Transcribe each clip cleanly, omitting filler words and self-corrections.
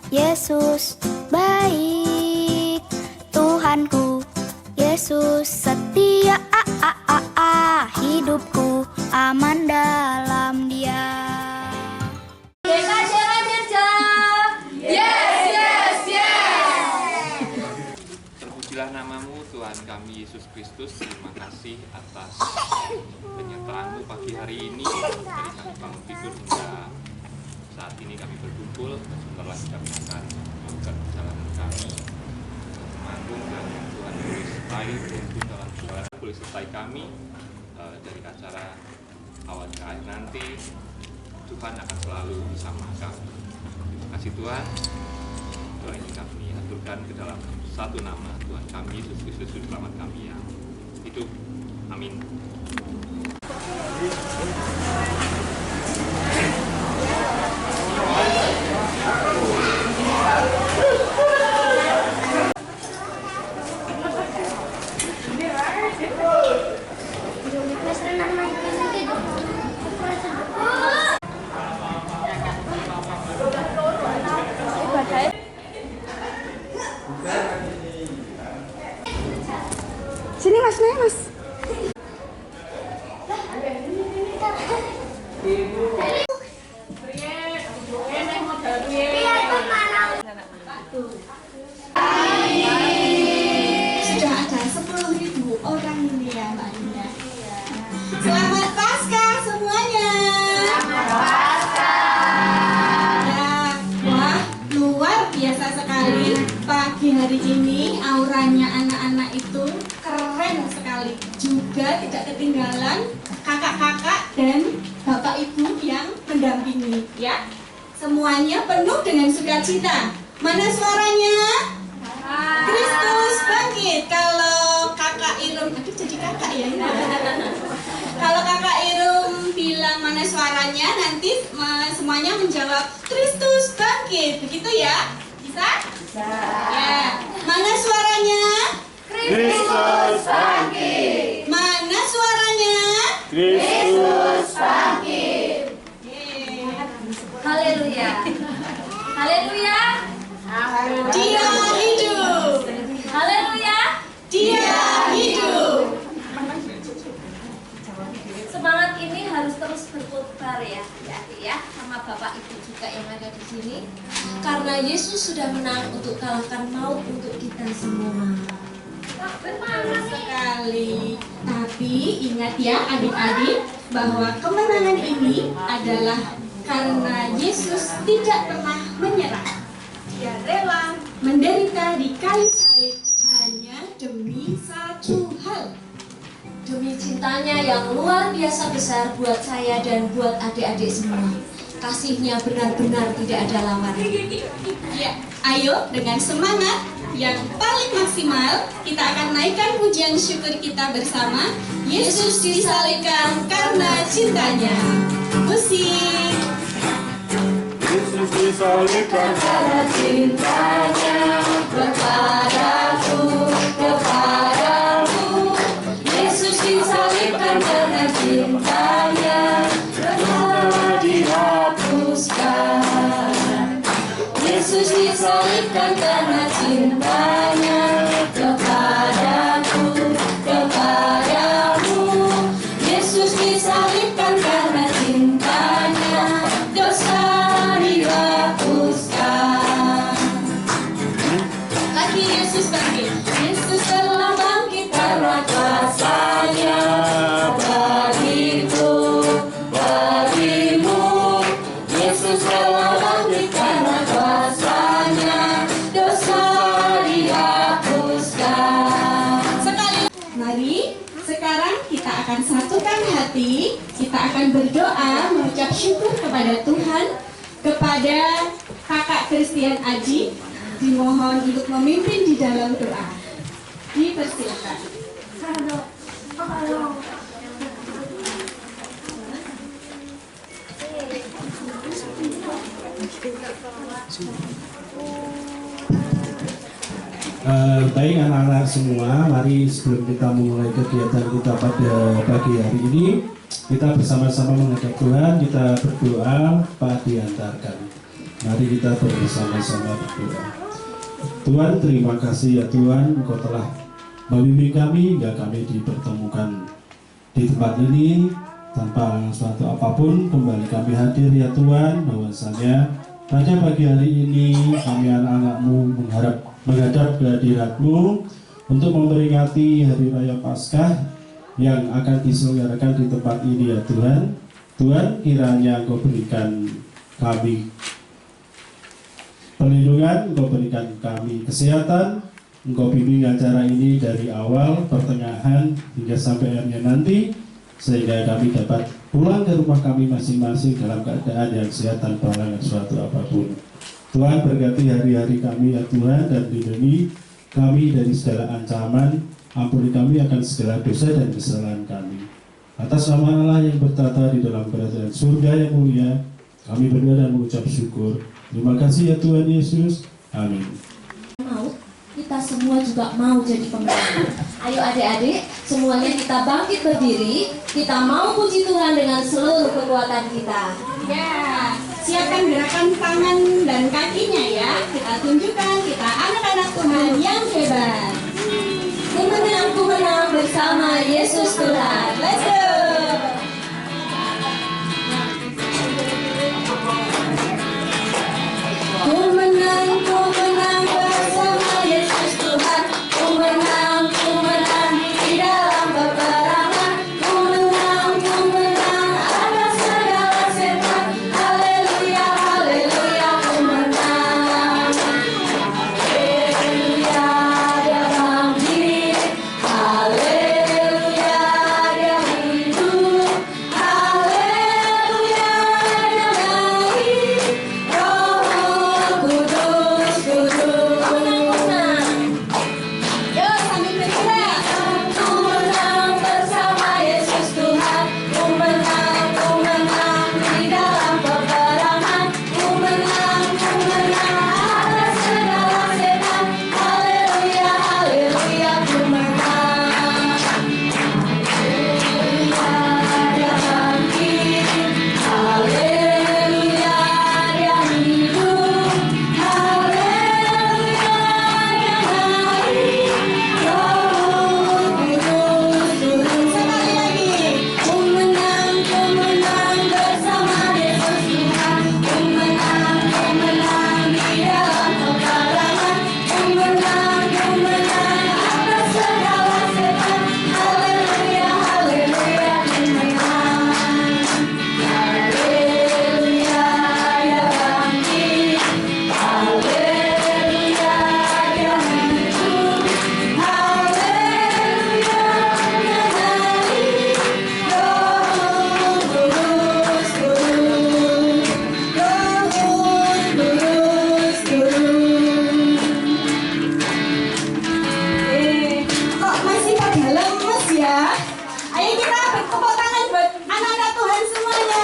Yesus baik, Tuhanku Yesus setia, hidupku aman dalam Dia. Terpujilah namamu Tuhan kami Yesus Kristus. Terima kasih atas penyertaan-Mu pagi hari ini. Dari kami bangun tidur hingga saat ini kami berkumpul. Sebentar lagi kami akan melakukan perjalanan kami manggung, dan Tuhan boleh sertai dalam perjalanan, boleh sertai kami dari acara awal ke akhir nanti. Tuhan akan selalu bersama kami. Terima kasih Tuhan. Doa ini kami aturkan ke dalam satu nama, Tuhan kami Yesus Kristus, Juru Selamat kami yang hidup. Amin. Sini mas, naik mas. Sudah ada 10.000 orang ini ya Mbak Linda. Selamat Paskah semuanya. Selamat Paskah. Ya, wah luar biasa sekali pagi hari ini. Auranya anak-anak itu keren sekali. Juga tidak ketinggalan kakak-kakak dan bapak ibu yang mendampingi ya. Semuanya penuh dengan sukacita. Mana suaranya? Kristus bangkit. Kalau kakak Irum, aduh jadi kakak ya ini. Kalau kakak Irum bilang mana suaranya, nanti semuanya menjawab Kristus bangkit. Begitu ya? Bisa? Bisa. Ya. Mana suaranya? Kristus bangkit. Mana suaranya? Kristus bangkit. Haleluya. Haleluya. Dia hidup. Haleluya. Dia hidup. Semangat ini harus terus berputar ya, ya, sama Bapak Ibu juga yang ada di sini. Karena Yesus sudah menang untuk kalahkan maut untuk kita semua. Benar sekali. Tapi ingat ya adik-adik, bahwa kemenangan ini adalah karena Yesus tidak pernah menyerah. Dia rela menderita di kayu salib hanya demi satu hal. Demi cintanya yang luar biasa besar buat saya dan buat adik-adik semua. Kasihnya benar-benar tidak ada lawannya. Ya, ayo dengan semangat yang paling maksimal kita akan naikkan pujian syukur kita bersama. Yesus disalibkan karena cintanya. Musik. Yesus disalibkan karena Cintanya kepadaku, kepadamu. Yesus disalibkan karena cintanya telah dihapuskan. Yesus disalibkan karena cintanya kepadaku, kepadamu. Yesus disalibkan karena cintanya dosa dihapuskan. Lagi Yesus bangkit. Yesus telah bangkit karena kuasanya bagiku, bagimu. Yesus telah bangkit karena kuasanya dosa dihapuskan. Sekali mari sekarang kita akan satukan hati. Kita akan berdoa mengucap syukur kepada Tuhan. Kepada kakak Christian Aji dimohon untuk memimpin di dalam doa. Dipersilakan. Baik anak-anak semua, mari sebelum kita memulai kegiatan kita pada pagi hari ini, kita bersama-sama menghadap Tuhan, kita berdoa, Pak diantarkan. Mari kita bersama-sama berdoa. Tuhan, terima kasih ya Tuhan, Engkau telah membimbing kami hingga kami dipertemukan di tempat ini. Tanpa suatu apapun kembali kami hadir ya Tuhan, bahwasanya pada pagi hari ini kami anak-anak-Mu menghadap kehadirat-Mu untuk memperingati Hari Raya Paskah yang akan diselenggarakan di tempat ini ya Tuhan. Tuhan, kiranya Engkau berikan kami perlindungan, Engkau berikan kami kesehatan, Engkau bimbing acara ini dari awal, pertengahan, hingga sampai akhirnya nanti, sehingga kami dapat pulang ke rumah kami masing-masing dalam keadaan yang sehat tanpa halangan suatu apapun. Tuhan, berkati hari-hari kami ya Tuhan, dan lindungi kami dari segala ancaman, ampuni kami akan segala dosa dan kesalahan kami. Atas nama Allah yang bertata di dalam kerajaan surga yang mulia, kami berdoa dan mengucap syukur. Terima kasih ya Tuhan Yesus. Amin. Kita semua juga mau jadi pemenang. Ayo adik-adik, semuanya kita bangkit berdiri. Kita mau puji Tuhan dengan seluruh kekuatan kita. Ya, siapkan gerakan tangan dan kakinya ya. Kita tunjukkan kita anak-anak Tuhan yang hebat. Ku menang bersama Yesus Tuhan. Let's go. Ku menang bersama Yesus Tuhan. Ku menang di dalam peperangan. Ku menang atas segala setan. Haleluya, haleluya, ku menang. Haleluya, dia bangkit. Haleluya, dia hidup. Haleluya, dia naik. Roh Kudus turun. Yo, sambil bergerak. Ku menang bersama Yesus Tuhan. Ku menang di dalam peperangan. Ku menang atas segala setan. Haleluya, haleluya, ku menang. Haleluya, dia bangkit. Haleluya, dia hidup. Haleluya, dia naik. Roh Kudus turun. Sekali lagi. Ku menang bersama Yesus Tuhan. Ku menang di dalam peperangan. Ku menang atas segala setan. Haleluya, haleluya, ku menang. Haleluya, dia bangkit. Haleluya, dia hidup. Haleluya, dia naik. Roh Kudus turun. Roh Kudus turun. Kok masih pada lemes ya? Ayo kita bertepuk tangan buat anak-anak Tuhan semuanya.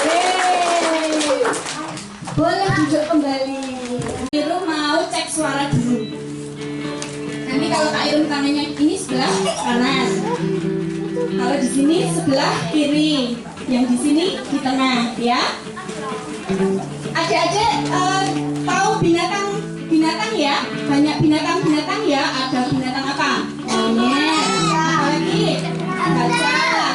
Yeay. Boleh duduk kembali. Iru mau cek suara dulu. Nanti kalau Kak Iru tangannya ini sebelah kanan. Kalau di sini sebelah kiri. Yang di sini di tengah ya. Adik-adik tahu binatang ya? Banyak binatang ya. Ada binatang apa? Monyet. Apa lagi? Gajah.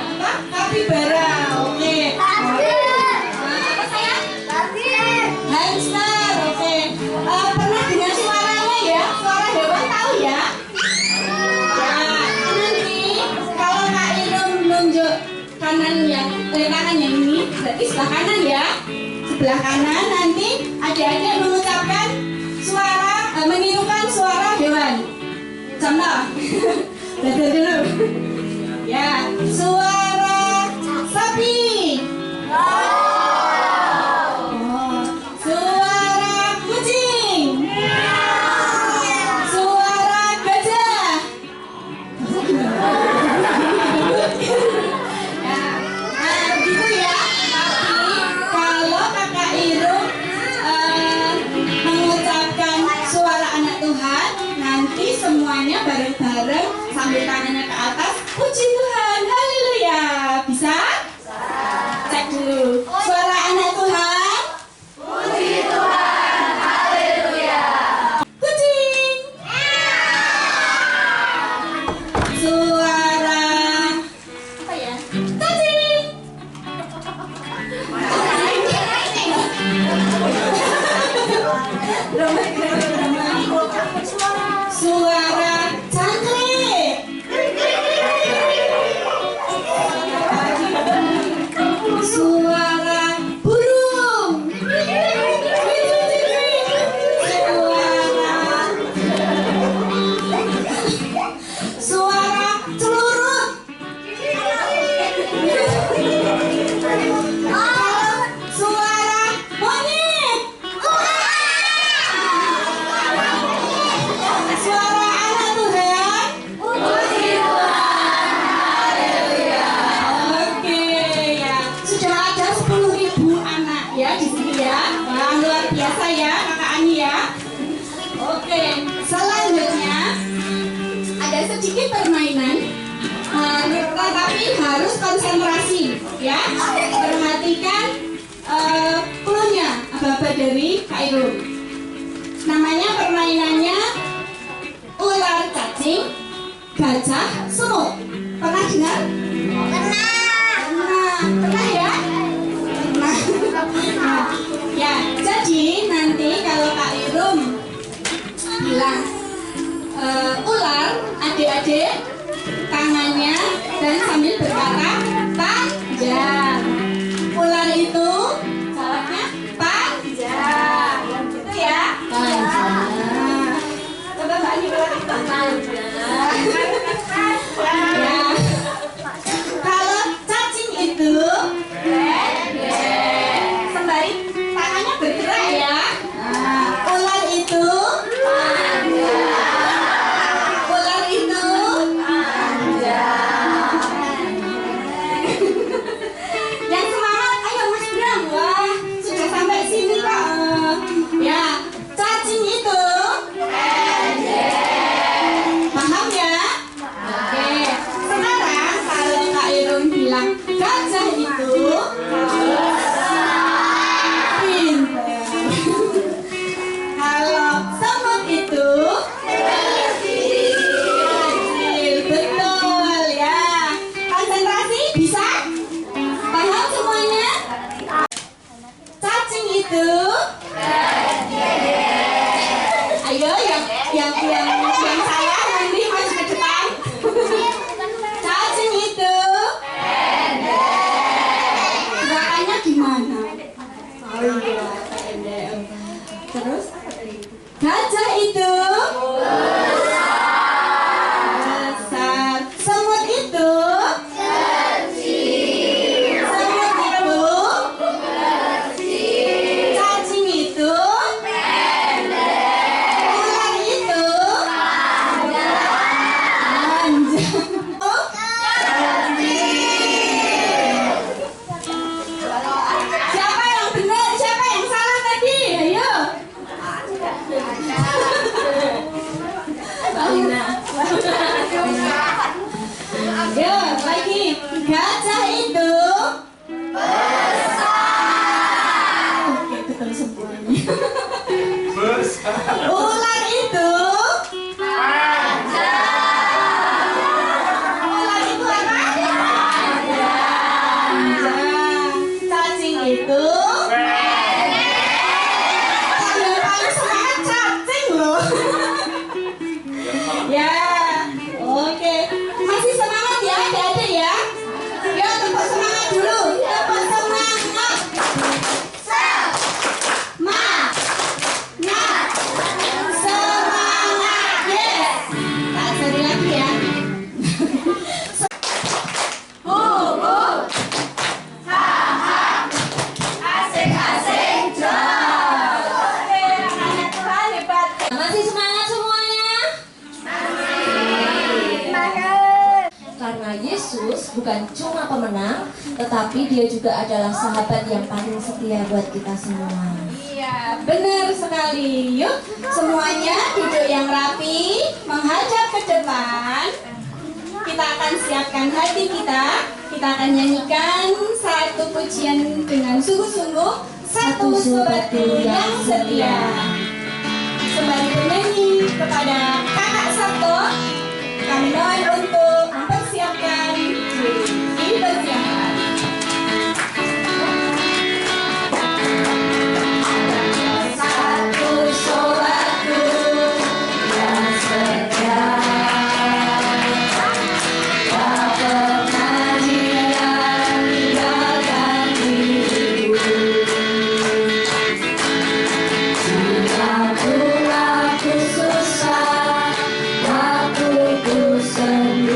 Apa? Kapibara. Oke. Apa sayang? Hamster. Oke. Pernah dengar suaranya ya? Suara hewan tahu ya? Ya. Nanti kalau Kak Iru menunjuk kanan yang ini berarti sebelah kanan ya. Sebelah kanan nanti adik-adik mengucapkan suara menirukan suara hewan. Contoh. Belajar dulu. Ya, suara sapi. Oh, suara kucing. Suara gajah. Gitu ya. Tapi kalau Kakak Iru mengucapkan suara anak Tuhan, nanti semuanya bareng-bareng sambil tangannya ke atas, puji Tuhan, haleluya. Bisa? biasa ya Kakak Ani ya. Oke, selanjutnya ada sedikit permainan, tetapi harus konsentrasi ya. Perhatikan clue-nya apa-apa dari Kak Irul. Namanya permainannya ular cacing, gajah, semut. Pernah dengar? Pernah ya? Pernah. Nah, ya, jadi nanti kalau Kak Irum bilang ular, adik-adik tangannya dan sambil berkata panjang. Ular itu jawabnya panjang. Gitu ya? Panjang. Coba Mbak Ani ular itu panjang. Ya. Kalau cacing itu sembari tangannya bergerak ya. Ular itu yang semangat, ayo Mas Bram. Wah, sudah sampai sini kok. Ya, cacing itu paham ya? Oke, sekarang kalau Kak Irum bilang gajah itu pintar. Kalau semut itu kecil, betul ya. Konsentrasi bisa? Paham semuanya? Cacing itu ayo yang salah nanti maju ke depan. Cacing itu gerakannya gimana? Oh iya, pendek. Terus gajah itu besar. Semut itu semut itu cacing itu ular itu panjang. Siapa yang benar, siapa yang salah tadi? Ayo. Ayo lagi. Gajah itu oke, betul semuanya. Ular itu ular itu apa? Panjang. Cacing itu yang paling semangat cacing loh. Ya, oke. Masih semangat ya adik-adik ya. Ya, tepuk semangat dulu. Tepuk semangat. Semangat. Semangat. Yes. Tak seri lagi ya. Asik-asik masih semangat semuanya? Karena Yesus bukan cuma pemenang, tetapi dia juga adalah sahabat yang paling setia buat kita semua. Iya, benar sekali. Yuk, semuanya duduk yang rapi, menghadap ke depan. Kita akan siapkan hati kita. Kita akan nyanyikan satu pujian dengan sungguh-sungguh, satu sobatku yang setia. Sembari bernyanyi kepada Kakak Sabto, kami mohon untuk mempersiapkan diri. Dipersiapkan. Satu sobatku yang setia, tak pernah dia tinggalkan diriku. Aku susah, waktu ku sendiri.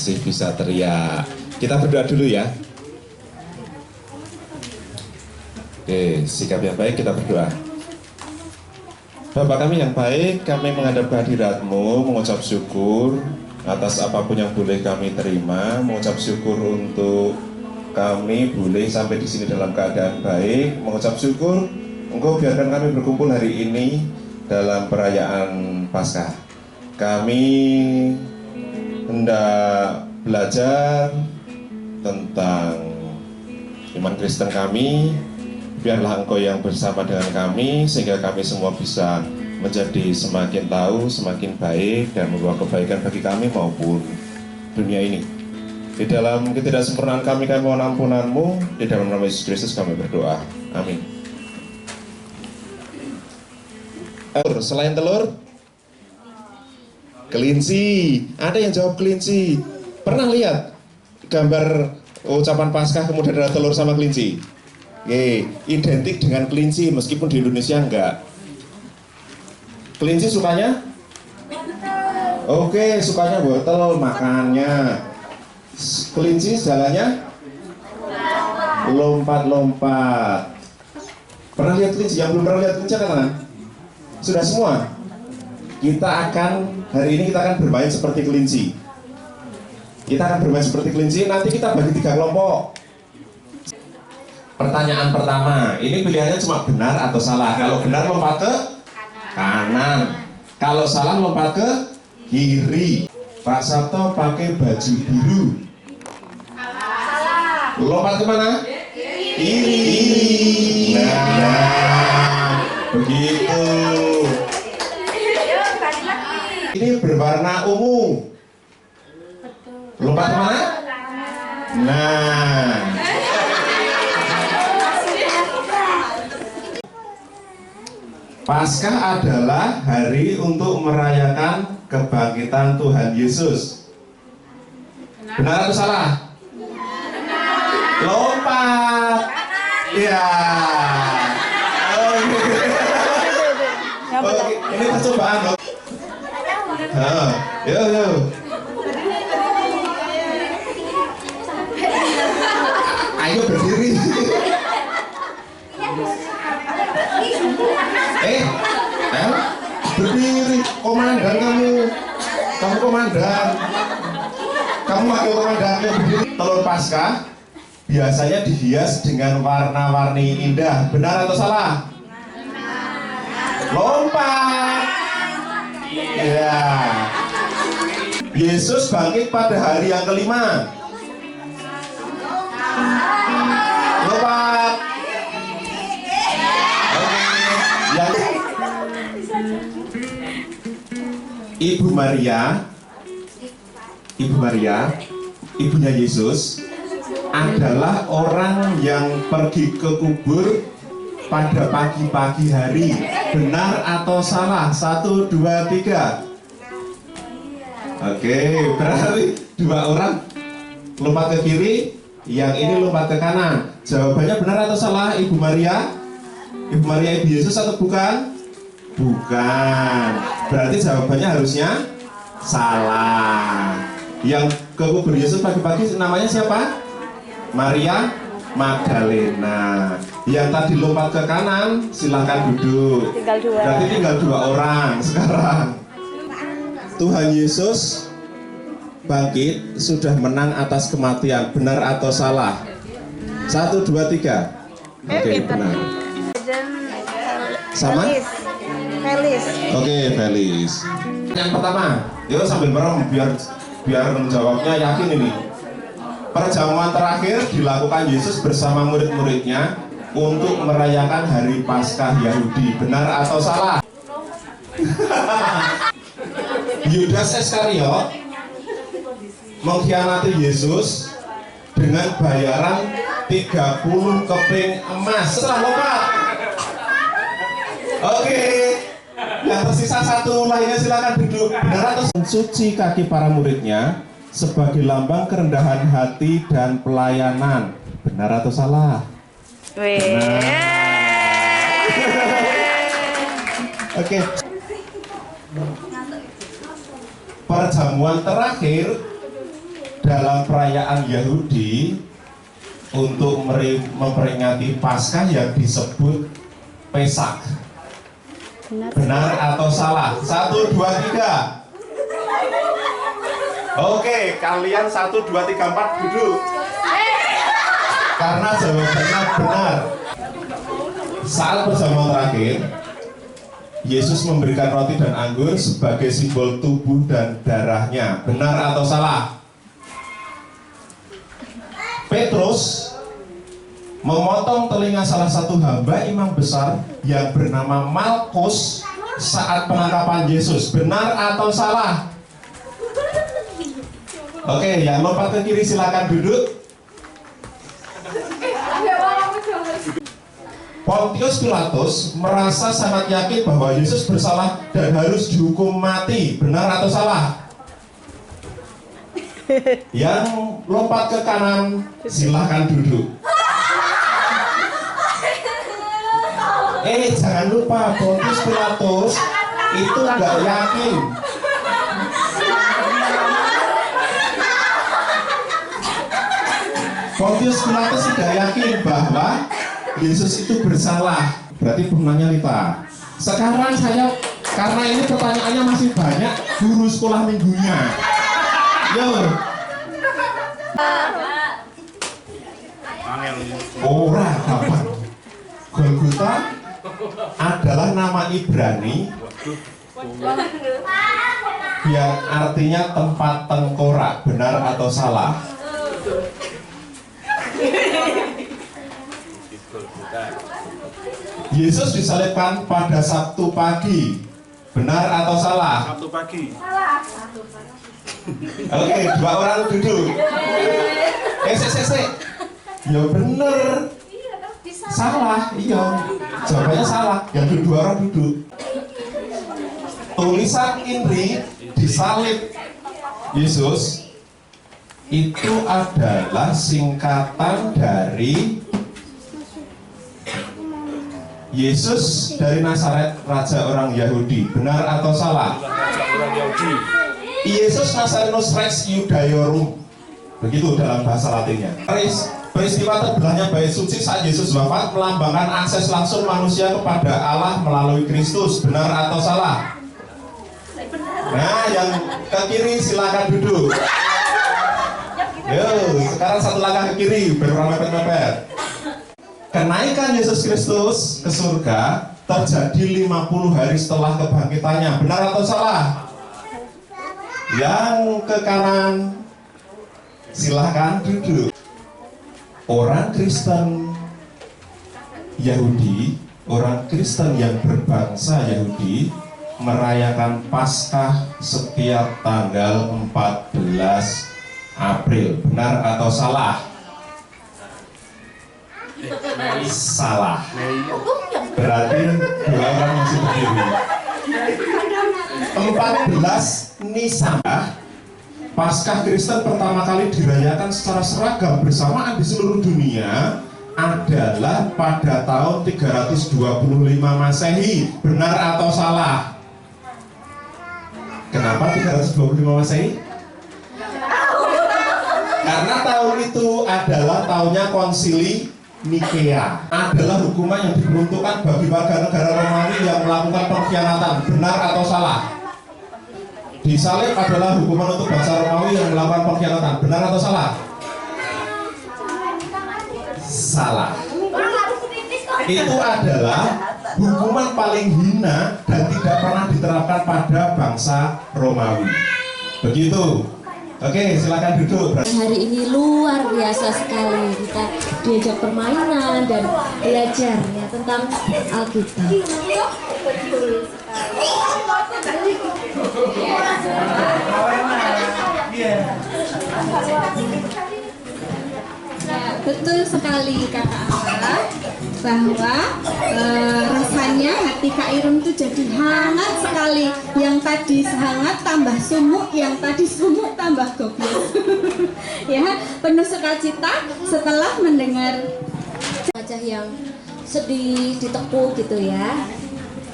masih bisa teriak. Kita berdoa dulu ya. Oke, sikap yang baik, kita berdoa. Bapa kami yang baik, kami menghadap kehadirat-Mu, mengucap syukur atas apapun yang boleh kami terima, mengucap syukur untuk kami boleh sampai di sini dalam keadaan baik, mengucap syukur Engkau biarkan kami berkumpul hari ini dalam perayaan Paskah. Kami hendak belajar tentang iman Kristen kami. Biarlah Engkau yang bersama dengan kami, sehingga kami semua bisa menjadi semakin tahu, semakin baik, dan membawa kebaikan bagi kami maupun dunia ini. Di dalam ketidaksempurnaan kami mohon ampunan-Mu. Di dalam nama Yesus Kristus kami berdoa. Amin. Selain telur, kelinci. Ada yang jawab kelinci. Pernah lihat gambar ucapan Paskah kemudian ada telur sama kelinci? Oke, identik dengan kelinci meskipun di Indonesia enggak. Kelinci sukanya? Oke, sukanya wortel makannya. Kelinci jalannya? Lompat-lompat. Pernah lihat kelinci? Yang belum pernah lihat kelinci kan? Sudah semua? Hari ini kita akan bermain seperti kelinci. Nanti kita bagi 3 kelompok. Pertanyaan pertama, ini pilihannya cuma benar atau salah. Kalau benar lompat ke kanan, kalau salah lompat ke kiri. Pak Sabto pakai baju biru. Salah. Lompat kemana? Kiri. Nah, begitu. Ini berwarna ungu. Lompat kemana? Nah. Paskah adalah hari untuk merayakan kebangkitan Tuhan Yesus. Benar atau salah? Lompat. Ya. Oke, ini percobaan loh. Yo. Ayo berdiri. Berdiri, komandan kamu komandan. Kamu wakil komandan, berdiri. Telur Paskah biasanya dihias dengan warna-warni indah. Benar atau salah? Lompat. Ya. Yesus bangkit pada hari yang kelima. Lompat. Ibu Maria, ibunya Yesus, adalah orang yang pergi ke kubur pada pagi-pagi hari. Benar atau salah? 1, 2, 3. Oke, berarti 2 orang lompat ke kiri, yang ini lompat ke kanan. Jawabannya benar atau salah, Ibu Maria? Ibu Maria Ibu Yesus atau bukan? Bukan. Berarti jawabannya harusnya salah. Yang ke kubur Yesus pagi-pagi namanya siapa? Maria Magdalena. Yang tadi lompat ke kanan, silahkan duduk. Berarti tinggal 2 orang sekarang. Tuhan Yesus bangkit, sudah menang atas kematian. Benar atau salah? 1, 2, 3. Oke, benar. Sama? Felis. Oke, Felis. Yang pertama, yuk sambil merem biar menjawabnya yakin ini. Perjamuan terakhir dilakukan Yesus bersama murid-muridnya untuk merayakan hari Paskah Yahudi. Benar atau salah? Yudas Iskariot mengkhianati Yesus dengan bayaran 30 keping emas. Setelah lompat. Oke. Yang tersisa 1 lainnya silakan duduk. Benar atau mencuci kaki para muridnya sebagai lambang kerendahan hati dan pelayanan. Benar atau salah? Benar. Oke. Perjamuan terakhir dalam perayaan Yahudi untuk memperingati Paskah yang disebut Pesak. Benar atau salah? 1, 2, 3. Oke, kalian 1, 2, 3, 4 duduk. Karena jawabannya benar. Saat perjamuan terakhir, Yesus memberikan roti dan anggur sebagai simbol tubuh dan darahnya. Benar atau salah? Petrus memotong telinga salah satu hamba imam besar yang bernama Malkus saat penangkapan Yesus. Benar atau salah? Oke, yang lompat ke kiri silakan duduk. Pontius Pilatus merasa sangat yakin bahwa Yesus bersalah dan harus dihukum mati. Benar atau salah? Yang lompat ke kanan silahkan duduk. Jangan lupa, Pontius Pilatus itu nggak yakin. Pontius Pilatus tidak yakin bahwa Yesus itu bersalah. Berarti benarnya Lita. Sekarang saya, karena ini pertanyaannya masih banyak, guru sekolah minggunya. Yo. Ora gampang. Golgota adalah nama Ibrani yang artinya tempat tengkorak. Benar atau salah? Yesus disalibkan pada Sabtu pagi. Benar atau salah? Sabtu pagi. Oke, 2 orang duduk. Ya bener. Salah, iya. Jawabannya salah. Yang kedua orang duduk. Tulisan ini disalib Yesus itu adalah singkatan dari Yesus dari Nazaret, raja orang Yahudi. Benar atau salah? Orang Yahudi. Yesus Nazarenus Rex Judaeorum. Begitu dalam bahasa Latinnya. Peristiwa terbelahnya bait suci saat Yesus wafat melambangkan akses langsung manusia kepada Allah melalui Kristus. Benar atau salah? Nah, yang ke kiri silakan duduk. Yo, sekarang 1 langkah ke kiri, berorang mepet-mepet. Kenaikan Yesus Kristus ke surga terjadi 50 hari setelah kebangkitannya. Benar atau salah? Yang ke kanan silahkan duduk. Orang Kristen Yahudi, orang Kristen yang berbangsa Yahudi merayakan Paskah setiap tanggal 14 April. Benar atau salah? Salah. Berarti 2 orang masih berdiri. 14 Nisan, Paskah Kristen pertama kali dirayakan secara seragam bersamaan di seluruh dunia adalah pada tahun 325 Masehi. Benar atau salah? Kenapa 325 Masehi? Karena tahun itu adalah tahunnya konsili Nikea. Adalah hukuman yang diperuntukkan bagi warga negara Romawi yang melakukan pengkhianatan. Benar atau salah? Disalib adalah hukuman untuk bangsa Romawi yang melakukan pengkhianatan. Benar atau salah? Salah. Itu adalah hukuman paling hina dan tidak pernah diterapkan pada bangsa Romawi. Begitu. Oke, silakan duduk. Hari ini luar biasa sekali, kita diajak permainan dan belajar ya tentang Alkitab. Ya, betul sekali Kakak Angga bahwa rasanya hati Kak Irung itu jadi hangat sekali. Yang tadi hangat tambah sumuk, yang tadi sumuk tambah goblok. Ya, penuh sukacita setelah mendengar wajah yang sedih, ditekuk gitu ya.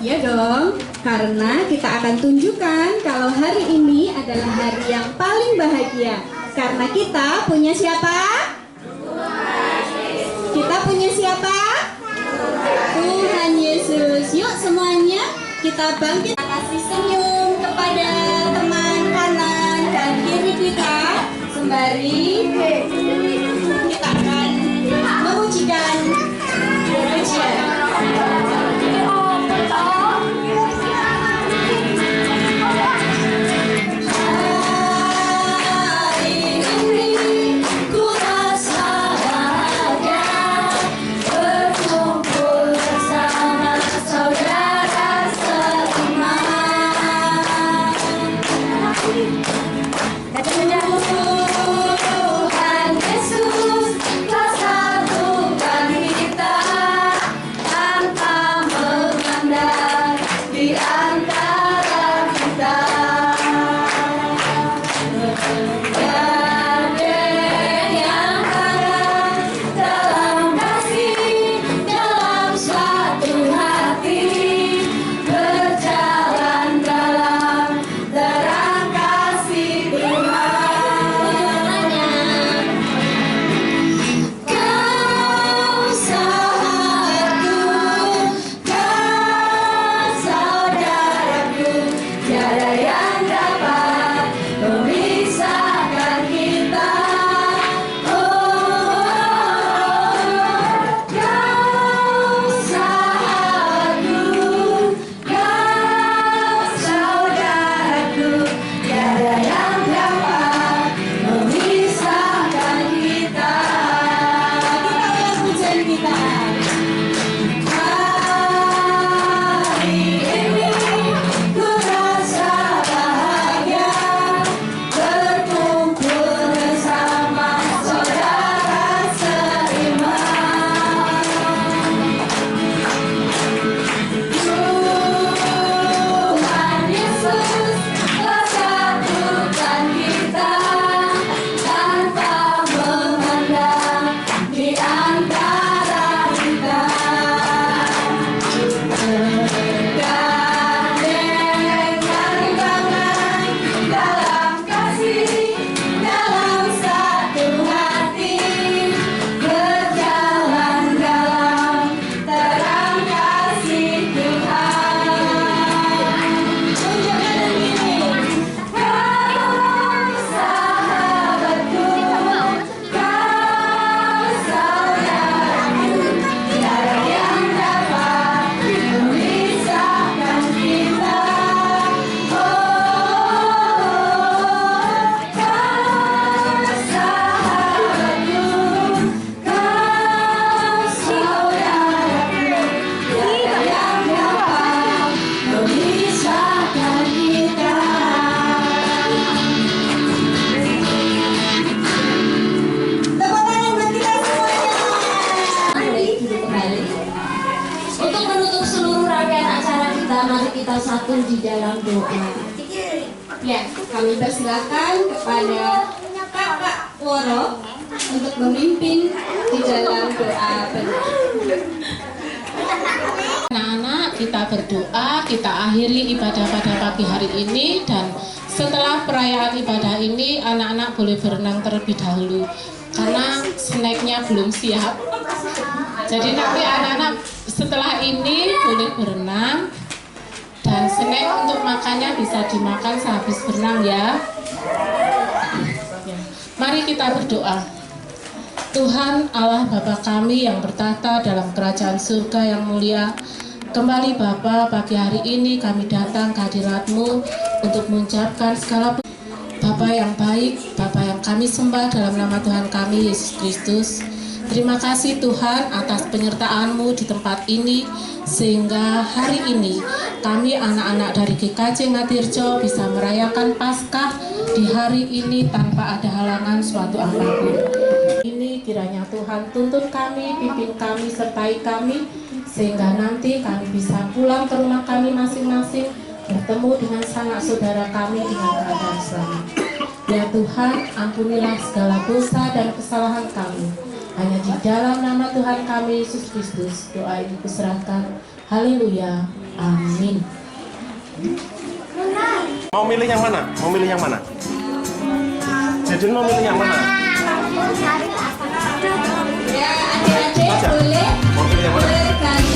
Ya dong, karena kita akan tunjukkan kalau hari ini adalah hari yang paling bahagia. Karena kita punya siapa? Kita punya siapa? Tuhan Yesus. Yuk semuanya kita bangkit, kasih senyum kepada teman kanan dan kiri kita sembari kita akan memujikan pujian. Tuhan Yesus telah satukan kita tanpa memandang di antara kita. Gandeng yang hangat dalam kasih, dalam suatu hati, berjalan dalam terang kasih Tuhan. Kau sahabatku, kau saudaraku, tiada yang dapat memisahkan kita. Oh, kau sahabatku, kau saudaraku, tiada yang dapat memisahkan kita. Kita ulang pujian kita. Hari ini ku rasa bahagia berkumpul bersama saudara seiman. Tuhan Yesus telah satukan kita tanpa memandang di antara kita. Gandeng yang hangat dalam kasih, dalam satu hati, berjalan dalam terang kasih Tuhan. Tunjukkan diri. Kau sahabatku, kau saudaraku, tiada yang dapat memisahkan kita. Oh, kau sahabatku, kau saudaraku, tiada yang dapat memisahkan kita. Tepuk tangan buat kita semuanya. Mari duduk kembali. Untuk menutup seluruh rangkaian acara kita, mari kita satu di dalam doa. Ya, kami persilakan kepada Kakak Woro untuk memimpin di dalam doa penutup. Anak-anak, kita berdoa, kita akhiri ibadah pada pagi hari ini, dan setelah perayaan ibadah ini anak-anak boleh berenang terlebih dahulu karena snacknya belum siap. Jadi nanti anak-anak setelah ini boleh berenang, dan snack untuk makannya bisa dimakan sehabis berenang ya. Mari kita berdoa. Tuhan Allah Bapa kami yang bertahta dalam kerajaan surga yang mulia, kembali Bapa, pagi hari ini kami datang ke hadirat-Mu untuk mengucapkan segala Bapa yang baik, Bapa yang kami sembah dalam nama Tuhan kami Yesus Kristus. Terima kasih Tuhan atas penyertaan-Mu di tempat ini, sehingga hari ini kami anak-anak dari GKJ Ngatirjo bisa merayakan Paskah di hari ini tanpa ada halangan suatu apapun. Ini kiranya Tuhan tuntun kami, pimpin kami, sertai kami, sehingga nanti kami bisa pulang ke rumah kami masing-masing, bertemu dengan sanak saudara kami dengan keadaan selamat. Ya Tuhan, ampunilah segala dosa dan kesalahan kami. Hanya di dalam nama Tuhan kami Yesus Kristus doa ini kuserahkan. Haleluya. Amin. Mau milih yang mana? Mau milih yang mana? Jadi Jun mau milih yang mana? Ya, adik-adik boleh Mau pilih yang mana? boleh ganti